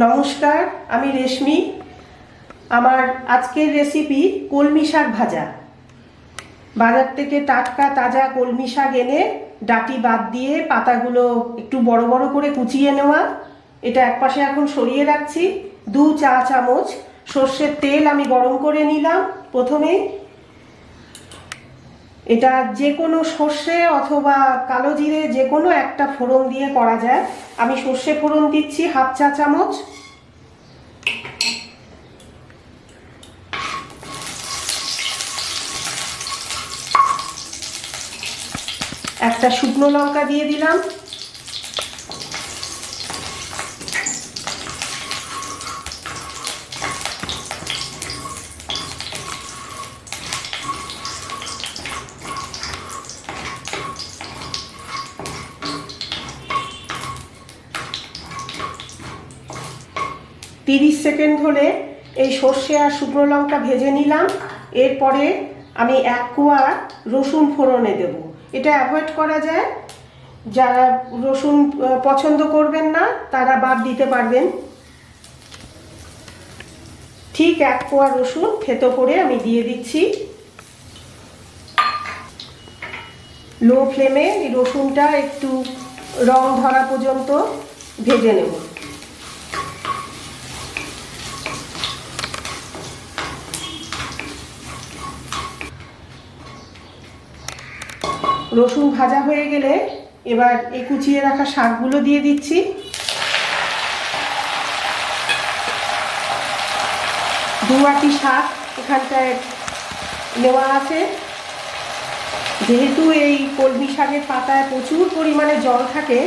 নমস্কার, আমি রেশমি। আমার আজকের রেসিপি কলমি শাক ভাজা। বাজার থেকে টাটকা তাজা কলমি শাক এনে ডাঁটি বাদ দিয়ে পাতাগুলো একটু বড় বড় করে কুচিয়ে নেওয়া। এটা একপাশে এখন সরিয়ে রাখছি। 2 চা চামচ সর্ষের তেল আমি গরম করে নিলাম। প্রথমেই এটা যে কোনো সর্ষে অথবা কালো জিরে যে কোনো একটা ফোড়ন দিয়ে করা যায়। আমি সর্ষে ফোড়ন দিচ্ছি 1/2 চা চামচ। একটা শুকনো লঙ্কা দিয়ে দিলাম। তিরিশ সেকেন্ড হলে এই সর্ষে আর শুকনো লঙ্কা ভেজে নিলাম। এরপরে আমি 1 কোয়া রসুন ফোড়নে দেব। এটা অ্যাভয়েড করা যায়, যারা রসুন পছন্দ করবেন না তারা বাদ দিতে পারবেন। ঠিক 1 কোয়া রসুন থেতো করে আমি দিয়ে দিচ্ছি। লো ফ্লেমে এই রসুনটা একটু রং ধরা পর্যন্ত ভেজে নেব। রসুন ভাজা হয়ে গেলে এবার এই কুচিয়ে রাখা শাকগুলো দিয়ে দিচ্ছি। দু আটি শাক এখানটায় নেওয়া আছে। যেহেতু এই কলমি শাকের পাতায় প্রচুর পরিমাণে জল থাকে,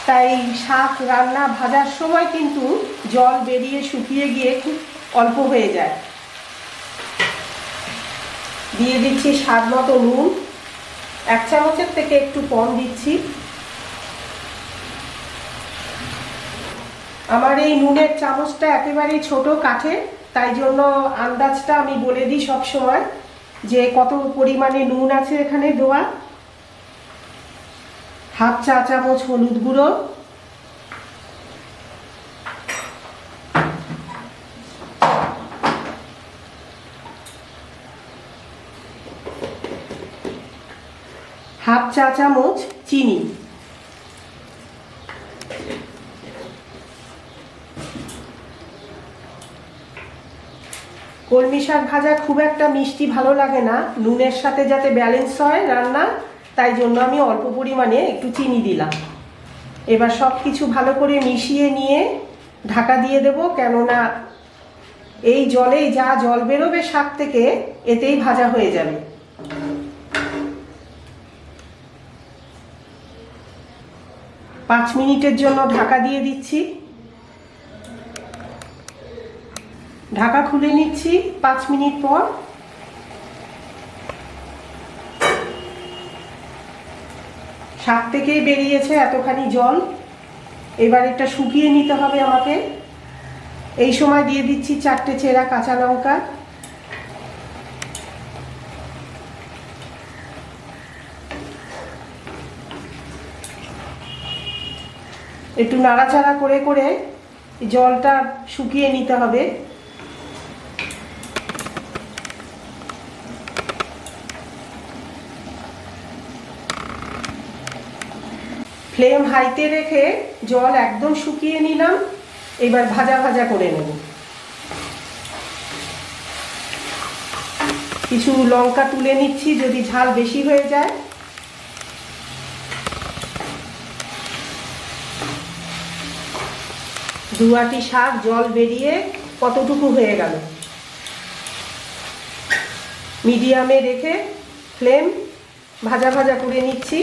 তাই শাক রান্না ভাজার সময় কিন্তু জল বেরিয়ে শুকিয়ে গিয়ে খুব অল্প হয়ে যায়। দিয়ে দিচ্ছি স্বাদ মতো নুন। 1 চামচের থেকে একটু কম দিচ্ছি। আমার এই নুনের চামচটা একেবারেই ছোট কাঠের, তাই জন্য আন্দাজটা আমি বলে দিই সব সময় যে কত পরিমাণে নুন আছে এখানে দেওয়া। 1/2 চা চামচ হলুদ গুঁড়ো, হাফ চা চামচ চিনি, কলমি শাক ভাজা খুব একটা মিষ্টি ভালো লাগে না, নুনের সাথে যাতে ব্যালেন্স হয় রান্না, তাই জন্য আমি অল্প পরিমাণে একটু চিনি দিলাম। এবার সব কিছু ভালো করে মিশিয়ে নিয়ে ঢাকা দিয়ে দেব, কেননা এই জলেই যা জল বেরোবে শাক থেকে এতেই ভাজা হয়ে যাবে। পাঁচ মিনিটের জন্য ঢাকা দিয়ে দিচ্ছি। ঢাকা খুলে নিচ্ছি 5 মিনিট পর। শাক থেকেই বেরিয়েছে এতখানি জল। এবার এটা শুকিয়ে নিতে হবে আমাকে। এই সময় দিয়ে দিচ্ছি 4টে চেরা কাঁচা লঙ্কা। একটু নাড়াচাড়া করে করে জলটা শুকিয়ে নিতে হবে। ফ্লেম হাইতে রেখে জল একদম শুকিয়ে নিলাম। এবার ভাজা ভাজা করে নেব। কিছু লঙ্কা তুলে নিচ্ছি যদি ঝাল বেশি হয়ে যায়। দু আটি শাক জল বেরিয়ে কতটুকু হয়ে গেল। মিডিয়ামে রেখে ফ্লেম ভাজা ভাজা করে নিচ্ছি।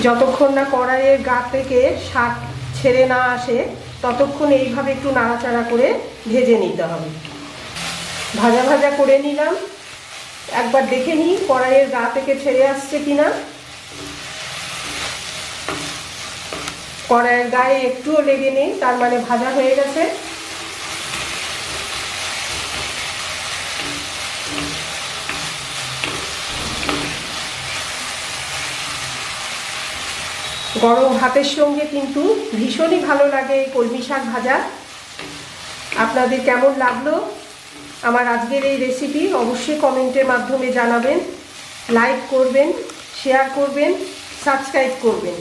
যতক্ষণ না কড়াইয়ের গা থেকে শাক ছেড়ে না আসে ততক্ষণ এইভাবে একটু নাড়াচাড়া করে ভেজে নিতে হবে। ভাজা ভাজা করে নিলাম। একবার দেখে নিই কড়াইয়ের গা থেকে ছেড়ে আসছে কিনা। কড়াইয়ের গায়ে একটুও লেগে নেই, তার মানে ভাজা হয়ে গেছে। 5 গরম ভাতের সঙ্গে কিন্তু ভীষণই ভালো লাগে এই কলমি শাক ভাজা। আপনাদের কেমন লাগলো আমার আজকের এই রেসিপি অবশ্যই কমেন্টের মাধ্যমে জানাবেন। লাইক করবেন, শেয়ার করবেন, সাবস্ক্রাইব করবেন।